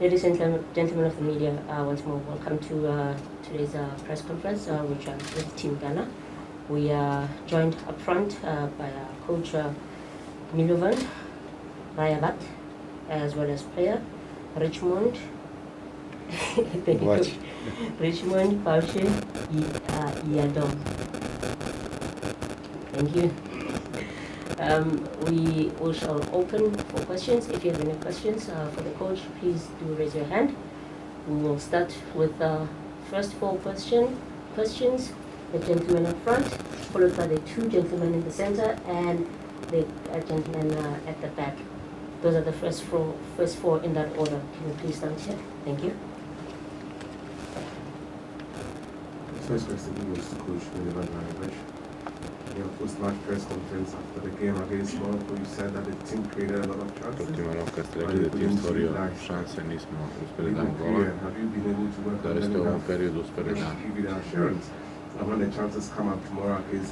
Ladies and gentlemen of the media, once more, welcome to today's press conference with Team Ghana. We are joined up front by Coach Milovan Rayabat, as well as player Richmond. Thank you, Coach. Richmond Pauche Iadom. Thank you. We shall open for questions. If you have any questions for the coach, please do raise your hand. We will start with the first four questions. The gentleman up front, followed by the two gentlemen in the center, and the gentleman at the back. Those are the first four in that order. Can you please stand here? Thank you. First question goes to Coach Milovan Rayabat. Your post-match press conference after the game against Morocco, you said that the team created a lot of chances. Kad ste rekli da tim stvorio šanse, nismo uspeli da gola. Have you been able to work Da li ste u ovom periodu uspeli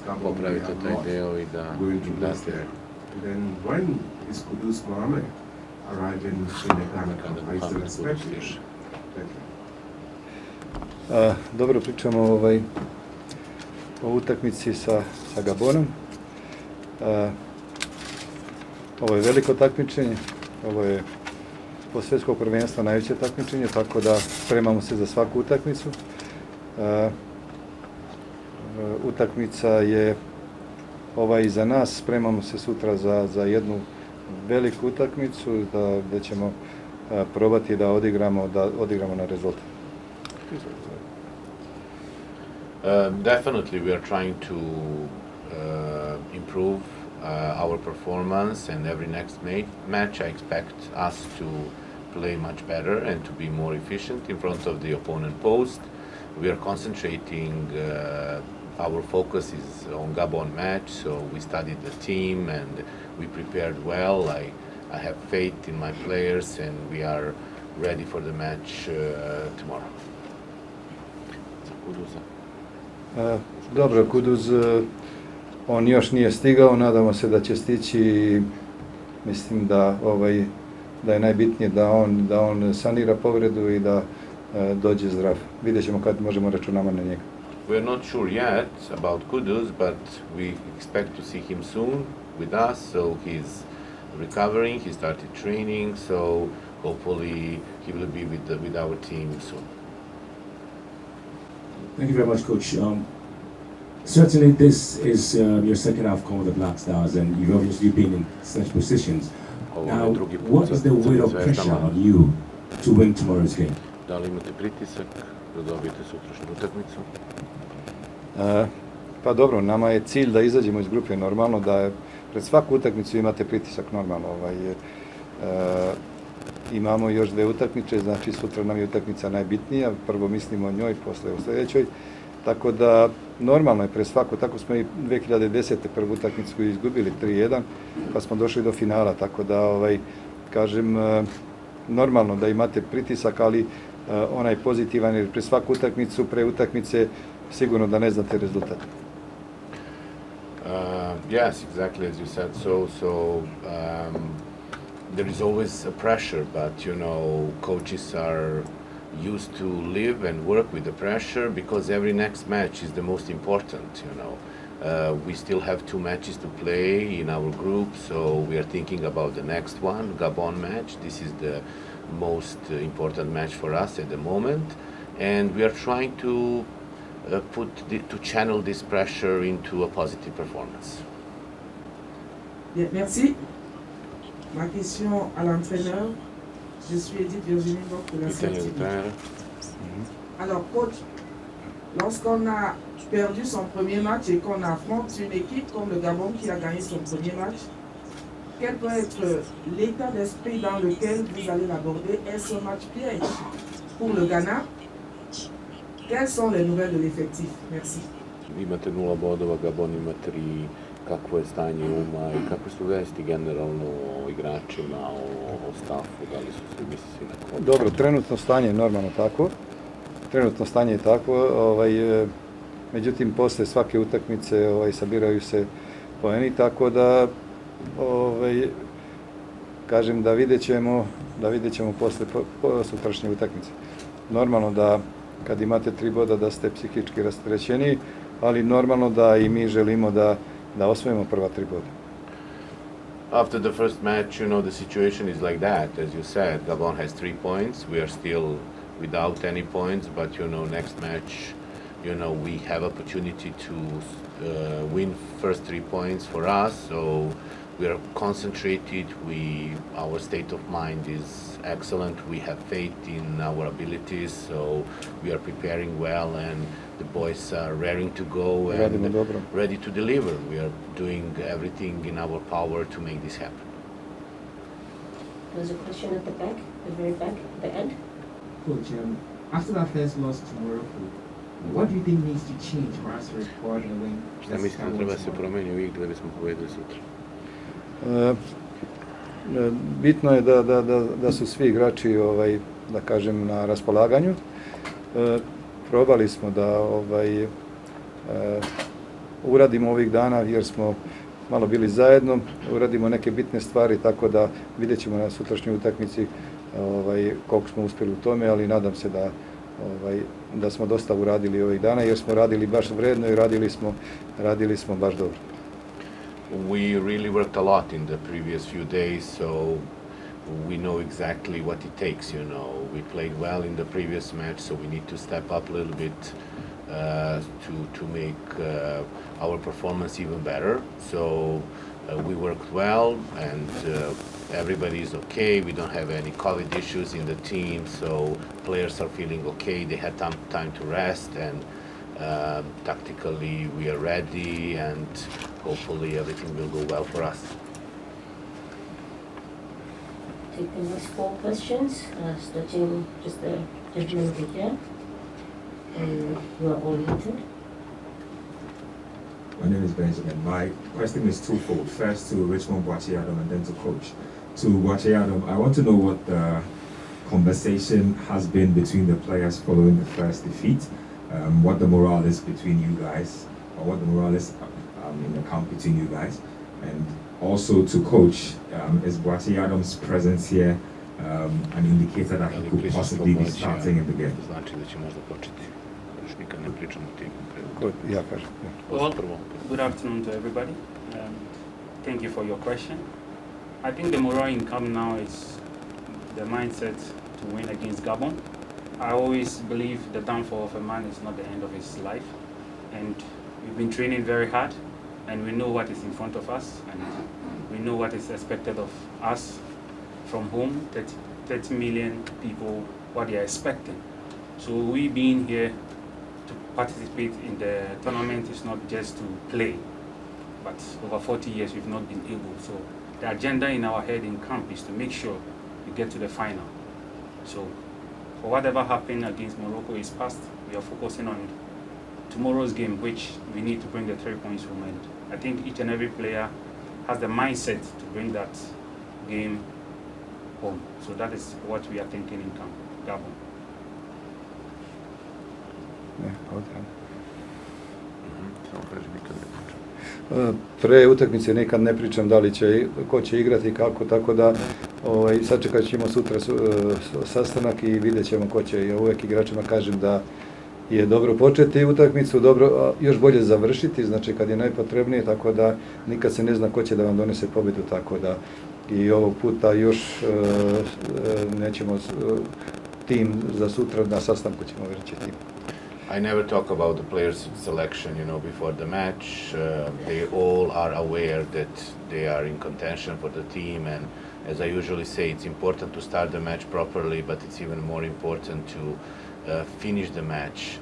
da popravite taj deo I da im date then when is Kudus Mohamed arriving in the Ghana camp? I still expect you. Dobro pričamo o utakmici sa Gabonom. Ovo je veliko takmičenje, ovo je po svjetskog prvenstva najveće takmičenje, tako da spremamo se za svaku utakmicu. Utakmica je iza nas, spremamo se sutra za jednu veliku utakmicu, da ćemo probati da odigramo na rezultat. Definitely, we are trying to improve our performance, and every next match I expect us to play much better and to be more efficient in front of the opponent post. We are concentrating, our focus is on Gabon match, so we studied the team and we prepared well. I have faith in my players and we are ready for the match tomorrow. Dobro, Kuduz, on još nije stigao, nadamo se da će stići. Mislim da je najbitnije da on sanira povredu I da dođe zdrav. Vidjet ćemo kad možemo računamo na njega. We are not sure yet about Kuduz, but we expect to see him soon with us, so he's recovering, he started training, so hopefully he will be with our team soon. Thank you very much, Coach. Certainly this is your second half call with the Black Stars, and you've obviously been in such positions. Now, what is the weight of pressure on you to win tomorrow's game? Da li imate pritisak da dobijete sutrašnju utakmicu? Pa dobro, nama je cilj da izađemo iz grupe, normalno da pred svaku utakmicu imate pritisak, normalno. Imamo još dve utakmice, znači sutra nam je utakmica najbitnija, prvo mislimo o njoj, posle o sljedećoj, tako da normalno je pred svaku, tako smo I 2010. prvu utakmicu izgubili 3-1, pa smo došli do finala, tako da kažem, normalno da imate pritisak, ali onaj pozitivan, jer pred svaku utakmicu, pre utakmice, sigurno da ne znate rezultat. Yes, exactly as you said. So there is always a pressure, but coaches are used to live and work with the pressure because every next match is the most important. We still have 2 matches to play in our group, so we are thinking about the next one, Gabon match. This is the most important match for us at the moment, and we are trying to to channel this pressure into a positive performance. Bien, merci. Ma question à l'entraîneur. Je suis Edith Virginie de la Satelites. Alors, coach, lorsqu'on a perdu son premier match et qu'on affronte une équipe comme le Gabon qui a gagné son premier match, quel peut être l'état d'esprit dans lequel vous allez l'aborder? Est-ce un match piège pour le Ghana? Quelles sont les nouvelles de l'effectif? Merci. Imate 0 bodova, Gabon ima 3. Kakvo je stanje uma I kakve su vesti generalno o igračima, o stafu, da li su se misli na koga? Dobro, trenutno stanje je normalno tako. Trenutno stanje je tako. Međutim, posle svake utakmice sabiraju se poeni, tako da kažem da vidjet ćemo posle sutrašnje utakmice. Normalno da kad imate 3 boda da ste psihički rasterećeni, ali normalno da i mi želimo da osvojimo prva 3 boda. After the first match, the situation is like that. As you said, Gabon has 3 points. We are still without any points, but next match, we have opportunity to win first 3 points for us. So we are concentrated. Our state of mind is excellent. We have faith in our abilities. So we are preparing well, and the boys are raring to go and ready to deliver. We are doing everything in our power to make this happen. There's a question at the back, the very back, at the end. Coach, after that first loss to Morocco, what do you think needs to change for us to record and win? Šta mislite da treba se promeni u igri da bismo pobedili sutra? Bitno je da su svi igrači, da kažem, na raspolaganju. Probali smo da uradimo ovih dana jer smo malo bili zajedno, uradimo neke bitne stvari, tako da vidjet ćemo na sutrašnjoj utakmici koliko smo uspjeli u tome, ali nadam se da smo dosta uradili ovih dana jer smo radili baš vredno i radili smo baš dobro. We really worked a lot in the previous few days, so we know exactly what it takes. We played well in the previous match, so we need to step up a little bit to make our performance even better. So we worked well, and everybody is okay. We don't have any COVID issues in the team, so players are feeling okay. They had time to rest, and tactically we are ready, and hopefully everything will go well for us. Take the next 4 questions, starting just the gentleman over here. And you are all muted. My name is Benjamin. My question is twofold. First to Richmond Boachiadom and then to Coach. To Boachiadom, I want to know what the conversation has been between the players following the first defeat, what the morale is between you guys, or what the morale is in the camp between you guys. And also to Coach, is Boachiadom's presence here an indicator that he could possibly be starting in the game? Well, good afternoon to everybody. Thank you for your question. I think the morale in camp now is the mindset to win against Gabon. I always believe the downfall of a man is not the end of his life, and we've been training very hard, and we know what is in front of us, and we know what is expected of us from home. 30 million people, what they are expecting. So we being here to participate in the tournament is not just to play, but over 40 years we've not been able. So the agenda in our head in camp is to make sure we get to the final. So for whatever happened against Morocco is past, we are focusing on tomorrow's game, which we need to bring the 3 points home. And I think each and every player has the mindset to bring that game home. So that is what we are thinking in camp, Gabon. Pre utakmice nikad ne pričam da li će, ko će igrati i kako, tako da sačekat ćemo sutra sastanak i vidjet ćemo ko će. Ja uvek igračima kažem da je dobro početi utakmicu, dobro, još bolje završiti, znači kad je najpotrebnije, tako da nikad se ne zna ko će da vam donese pobjedu, tako da i ovog puta još nećemo tim za sutra, na sastanku ćemo reći tim. I never talk about the players' selection, before the match. They all are aware that they are in contention for the team, and as I usually say, it's important to start the match properly, but it's even more important to finish the match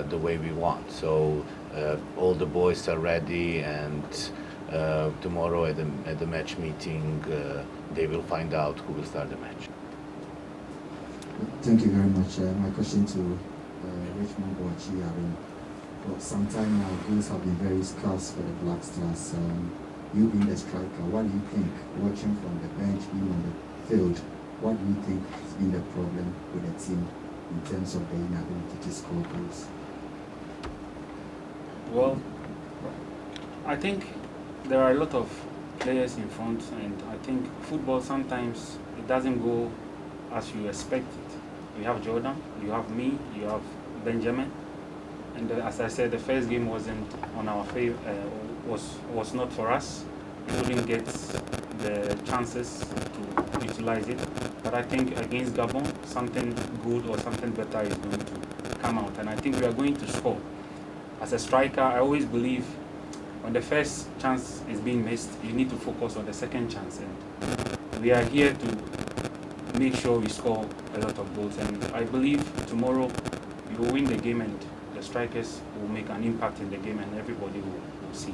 the way we want. So all the boys are ready, and tomorrow at the match meeting, they will find out who will start the match. Thank you very much. My question to Richmond Boachi, for some time now, goals have been very scarce for the Black Stars. You being the striker, what do you think, watching from the bench, being on the field, what do you think has been the problem with the team in terms of the inability to score goals? Well, I think there are a lot of players in front, and I think football sometimes it doesn't go as you expect it. You have Jordan, you have me, you have Benjamin, and as I said, the first game wasn't on our favor, was not for us. We couldn't get the chances to utilize it. But I think against Gabon, something good or something better is going to come out, and I think we are going to score. As a striker, I always believe when the first chance is being missed, you need to focus on the second chance, and we are here to make sure we score a lot of goals, and I believe tomorrow we will win the game, and the strikers will make an impact in the game, and everybody will see.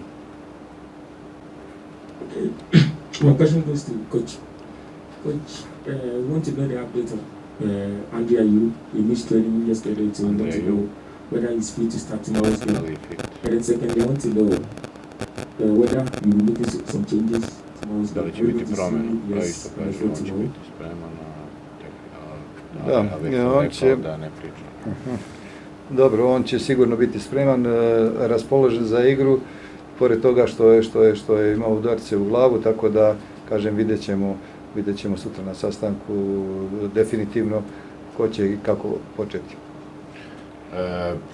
Okay. My question goes to Coach. Coach, we want to know the update of Andrea Yu. He missed training yesterday, so we want to know whether he's fit to start tomorrow's game. And then secondly, I want to know whether you will make some changes tomorrow's game. Da će biti promjena, Yes, isto kaže, on će biti spreman, on će, da ne priča. dobro, on će sigurno biti spreman, raspoložen za igru, pored toga što je imao udarce u glavu, tako da, kažem, vidjet ćemo sutra na sastanku definitivno ko će i kako početi.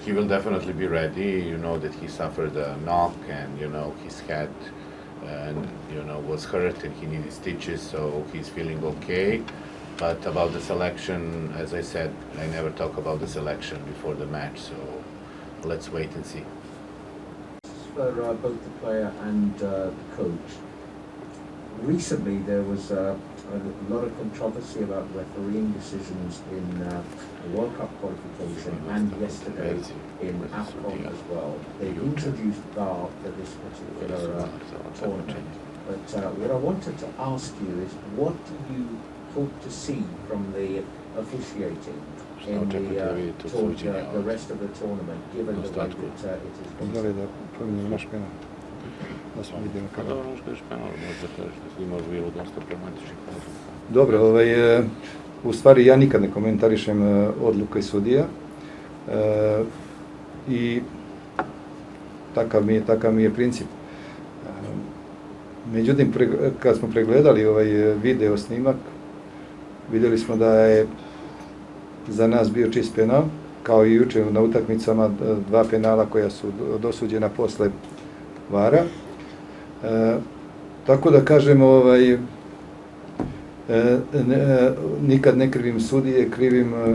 He will definitely be ready. You know that he suffered a knock, and you know his head, and you know was hurt, and he needed stitches, so he's feeling okay. But about the selection, as I said, I never talk about the selection before the match, so let's wait and see. For both the player and the coach, recently there was a lot of controversy about refereeing decisions in the World Cup qualification and yesterday in AFCON as well. They introduced VAR for this particular tournament. But what I wanted to ask you is, what do you hope to see from the officiating in the rest of the tournament, given the way that it is going? Dobro, u stvari ja nikad ne komentarišem odluke sudija i takav mi je princip. Međutim, kad smo pregledali ovaj video snimak, vidjeli smo da je za nas bio čist penal, kao i jučer na utakmicama, dva penala koja su dosuđena posle VAR-a. Tako da kažem, nikad ne krivim sudije,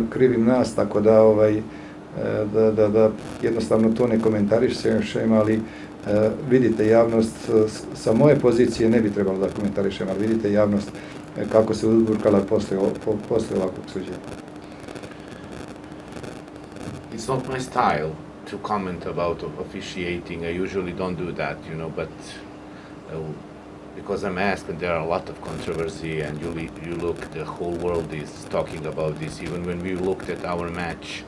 krivim nas, tako da da jednostavno to ne komentarišem, ali vidite javnost, sa moje pozicije ne bi trebalo da komentarišem, ali vidite javnost kako se uzburkala posle ovakvog suđenja. It's not my style to comment about officiating. I usually don't do that, you know, but because I'm asked, and there are a lot of controversy, and you look, the whole world is talking about this. Even when we looked at our match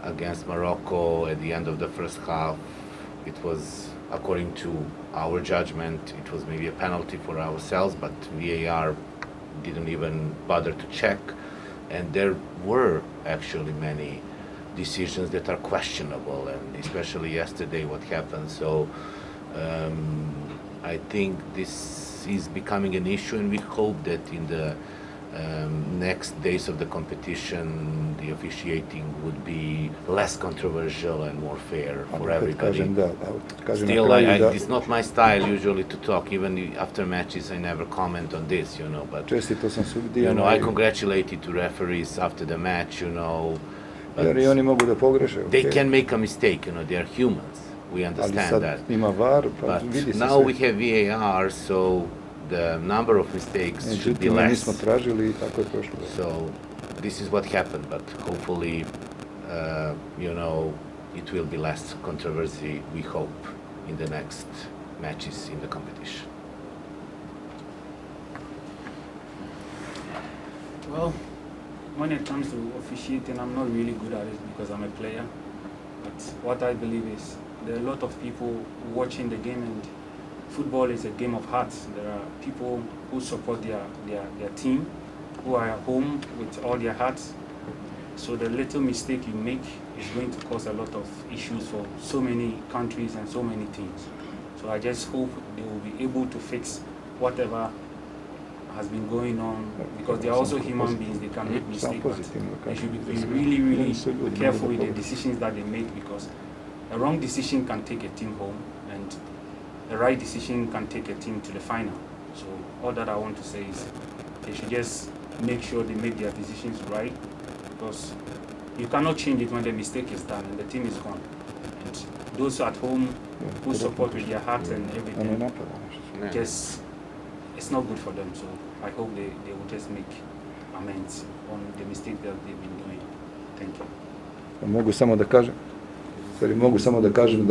against Morocco at the end of the first half, it was, according to our judgment, it was maybe a penalty for ourselves, but VAR didn't even bother to check, and there were actually many decisions that are questionable, and especially yesterday what happened. So I think this is becoming an issue, and we hope that in the next days of the competition the officiating would be less controversial and more fair for everybody. Still, it's not my style usually to talk. Even after matches I never comment on this, you know, but you know, I congratulated the referees after the match, you know. They can make a mistake, you know, they are humans. We understand that. But now we have VAR, so the number of mistakes should be less. So this is what happened, but hopefully, you know, it will be less controversy, we hope, in the next matches in the competition. Well, when it comes to officiating, I'm not really good at it because I'm a player. But what I believe is there are a lot of people watching the game, and football is a game of hearts. There are people who support their team, who are at home with all their hearts. So the little mistake you make is going to cause a lot of issues for so many countries and so many teams. So I just hope they will be able to fix whatever has been going on, because they are also human beings, they can make mistakes, but they should be really, really careful with the decisions that they make, because a wrong decision can take a team home, and the right decision can take a team to the final. So all that I want to say is they should just make sure they make their decisions right, because you cannot change it when the mistake is done and the team is gone. And those at home who support with their heart and everything, just it's not good for them. So I hope they will just make amends on the mistake that they've been doing. Thank you. Mogu samo da kažem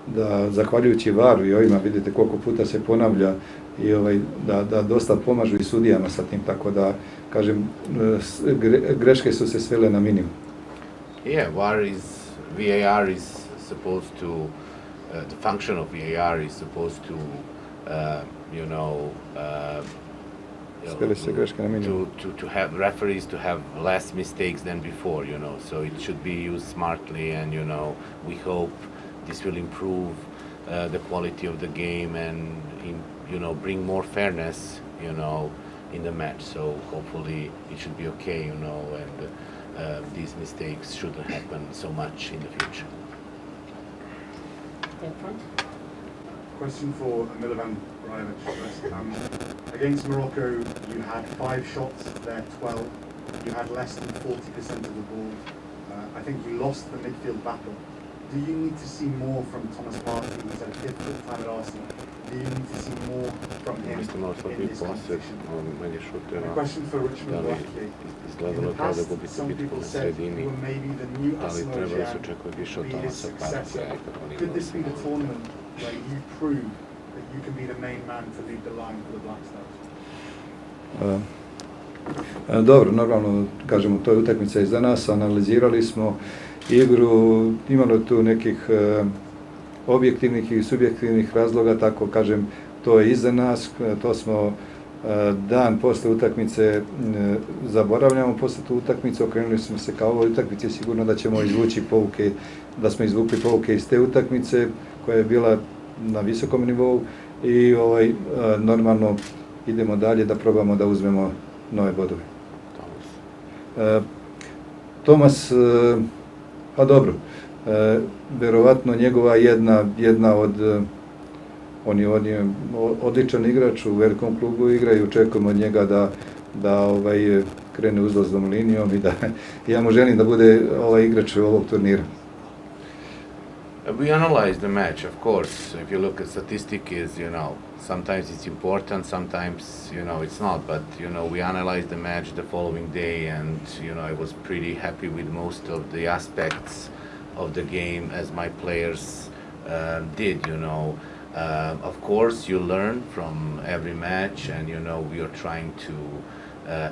da zahvaljujući VAR-u i ovima, vidite koliko puta se ponavlja, i da dosta pomažu i sudijama sa tim, tako da kažem greške su se svele na minimum. Yeah, VAR is supposed to the function of VAR is supposed to to have referees to have less mistakes than before, so it should be used smartly, and we hope this will improve the quality of the game and bring more fairness in the match. So hopefully it should be okay, and these mistakes shouldn't happen so much in the future. Question for Milovan Brajovic. Against Morocco, you had 5 shots, they're 12. You had less than 40% of the ball. I think you lost the midfield battle. Do you need to see more from Thomas Partey? He's had a difficult time at Arsenal. Do you need to see more from him in this competition? A question for Richmond Blackey. In the past, some people said you were maybe the new Arsenal be his successor. Could this be the tournament where you prove that you can be the main man to lead the line for the Black Stars? Dobro, normalno, kažemo, to je utakmica iza nas, analizirali smo igru, imalo tu nekih objektivnih i subjektivnih razloga, tako kažem, to je iza nas, to smo dan posle utakmice zaboravljamo, posle tu utakmicu okrenuli smo se ka ovoj utakmici, sigurno da ćemo izvući pouke, da smo izvukli pouke iz te utakmice koja je bila na visokom nivou i normalno idemo dalje da probamo da uzmemo nove bodove. Tomas, pa dobro, verovatno njegova jedna od, on je odličan igrač, u velikom klubu igra i očekujemo od njega da krene uzlaznom linijom i da ja mu želim da bude igrač ovog turnira. We analyze the match, of course. If you look at statistics, sometimes it's important, sometimes, it's not. But, we analyzed the match the following day, and, I was pretty happy with most of the aspects of the game as my players did, Of course, you learn from every match, and, we are trying to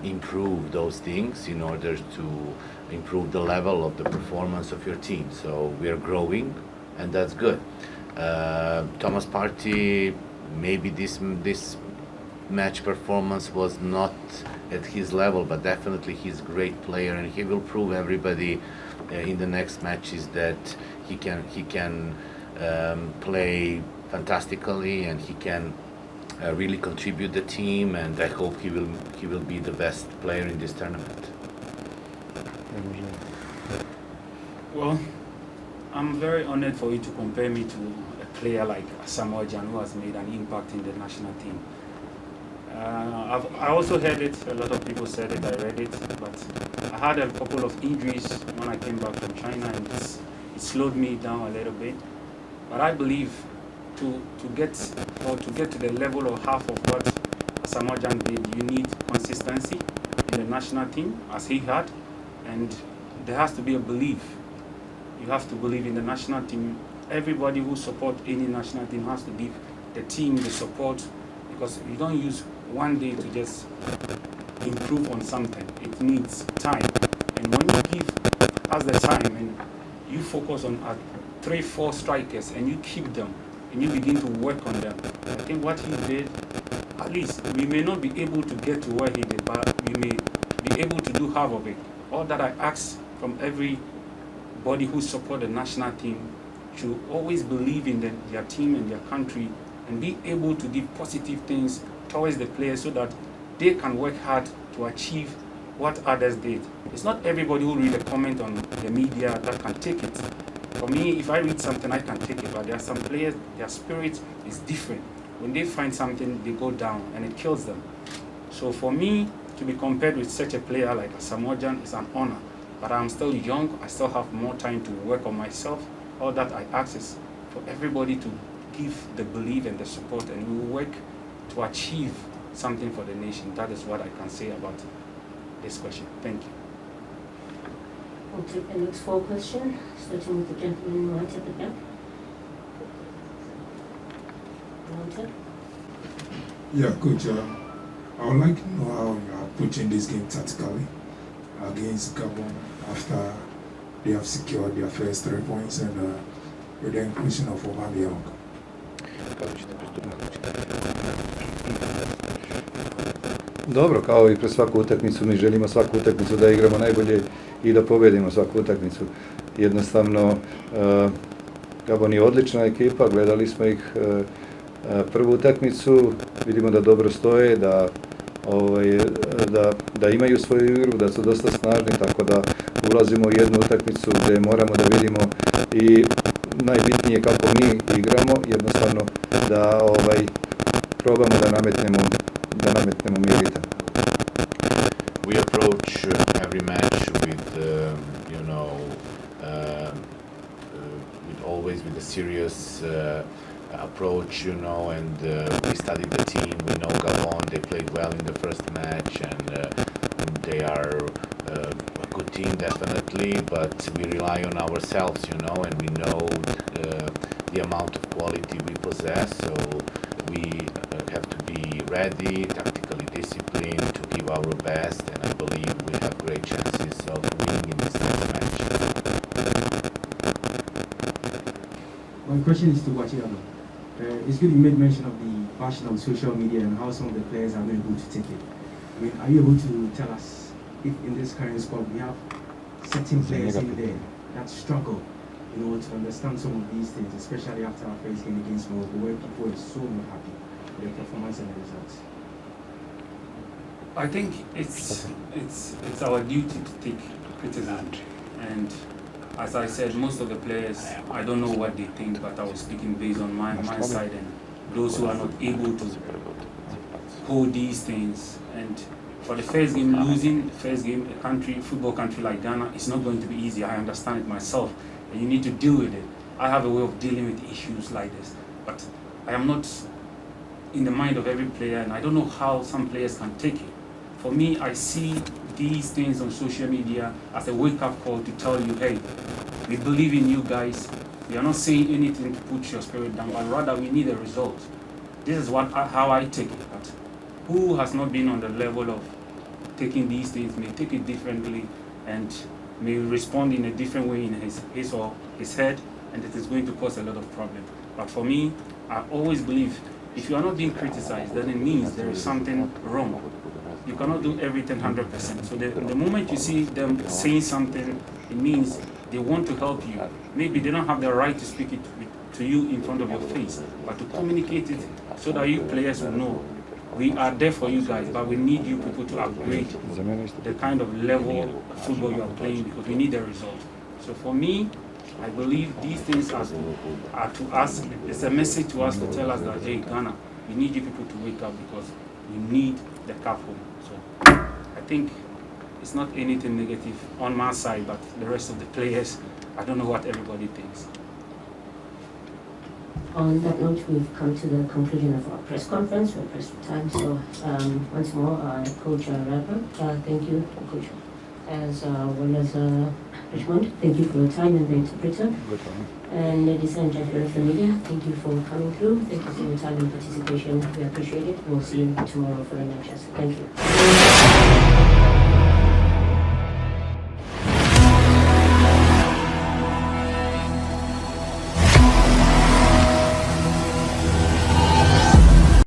improve those things in order to improve the level of the performance of your team. So we are growing, and that's good. Thomas Partey, maybe this match performance was not at his level, but definitely he's a great player, and he will prove everybody in the next matches that he can play fantastically, and he can really contribute the team, and I hope he will be the best player in this tournament. Well, I'm very honored for you to compare me to a player like Samuel Jan, who has made an impact in the national team. I also heard it, a lot of people said it, I read it, but I had a couple of injuries when I came back from China, and it slowed me down a little bit. But I believe to get to the level or half of what Samuel Jan did, you need consistency in the national team, as he had, and there has to be a belief. You have to believe in the national team. Everybody who supports any national team has to give the team the support, because you don't use one day to just improve on something. It needs time. And when you give us the time and you focus on 3-4 strikers and you keep them and you begin to work on them, I think what he did, at least we may not be able to get to where he did, but we may be able to do half of it. All that I ask from everybody who supports the national team should always believe in their team and their country and be able to give positive things towards the players so that they can work hard to achieve what others did. It's not everybody who read a comment on the media that can take it. For me, if I read something, I can take it, but there are some players, their spirit is different. When they find something, they go down and it kills them. So for me, to be compared with such a player like a Samojan is an honor. But I'm still young, I still have more time to work on myself. All that I ask is for everybody to give the belief and the support, and we will work to achieve something for the nation. That is what I can say about this question. Thank you. We'll take the next 4 questions, starting with the gentleman right at the back. Walter? Yeah, Coach, I would like to know how you are approaching this game tactically against Gabon after they have secured their first 3 points and with the inclusion of Aubameyang. Dobro, kao i pred svaku utakmicu, mi želimo svaku utakmicu da igramo najbolje i da pobedimo svaku utakmicu. Jednostavno, Gabon je odlična ekipa, gledali smo ih prvu utakmicu, vidimo da dobro stoje, da imaju svoju igru, da su dosta snažni, tako da ulazimo u jednu utakmicu gdje moramo da vidimo i najbitnije kako mi igramo, jednostavno da probamo da nametnemo mi ritam. We approach every match with, with always with a serious approach, and we studied the team. We know Gabon, they played well in the first match, and they are a good team definitely, but we rely on ourselves, and we know the amount of quality we possess, so we have to be ready, tactically disciplined, to give our best, and I believe we have great chances of winning in this next match. My question is to Wachiano. It's good you made mention of the bashing on social media and how some of the players are not able to take it. I mean, are you able to tell us if in this current squad we have certain players in there that struggle, to understand some of these things, especially after our first game against Morocco, where people were so not happy with the performance and the results? I think it's our duty to take criticism, and as I said, most of the players, I don't know what they think, but I was speaking based on my side and those who are not able to hold these things. And for the first game, losing the first game, a football country like Ghana, it's not going to be easy. I understand it myself, and you need to deal with it. I have a way of dealing with issues like this, but I am not in the mind of every player, and I don't know how some players can take it. For me, I see these things on social media as a wake-up call to tell you, hey, we believe in you guys. We are not saying anything to put your spirit down, but rather we need a result. This is how I take it. But who has not been on the level of taking these things may take it differently and may respond in a different way in his or his head, and it is going to cause a lot of problem. But for me, I always believe if you are not being criticized, then it means there is something wrong. You cannot do everything 100%. So the moment you see them saying something, it means they want to help you. Maybe they don't have the right to speak it to you in front of your face, but to communicate it so that you players will know we are there for you guys, but we need you people to upgrade the kind of level of football you are playing, because we need a result. So for me, I believe these things are to us. It's a message to us to tell us that, hey, Ghana, we need you people to wake up because we need the cup home. So I think it's not anything negative on my side, but the rest of the players, I don't know what everybody thinks. On that note, we've come to the conclusion of our press conference. We're pressed for time, so once more, Coach Rapper, thank you, Coach, as well as Richmond. Thank you for your time and the interpreter. And ladies and gentlemen of the media, thank you for coming through. Thank you for your time and participation. We appreciate it. We'll see you tomorrow for the matches. Thank you.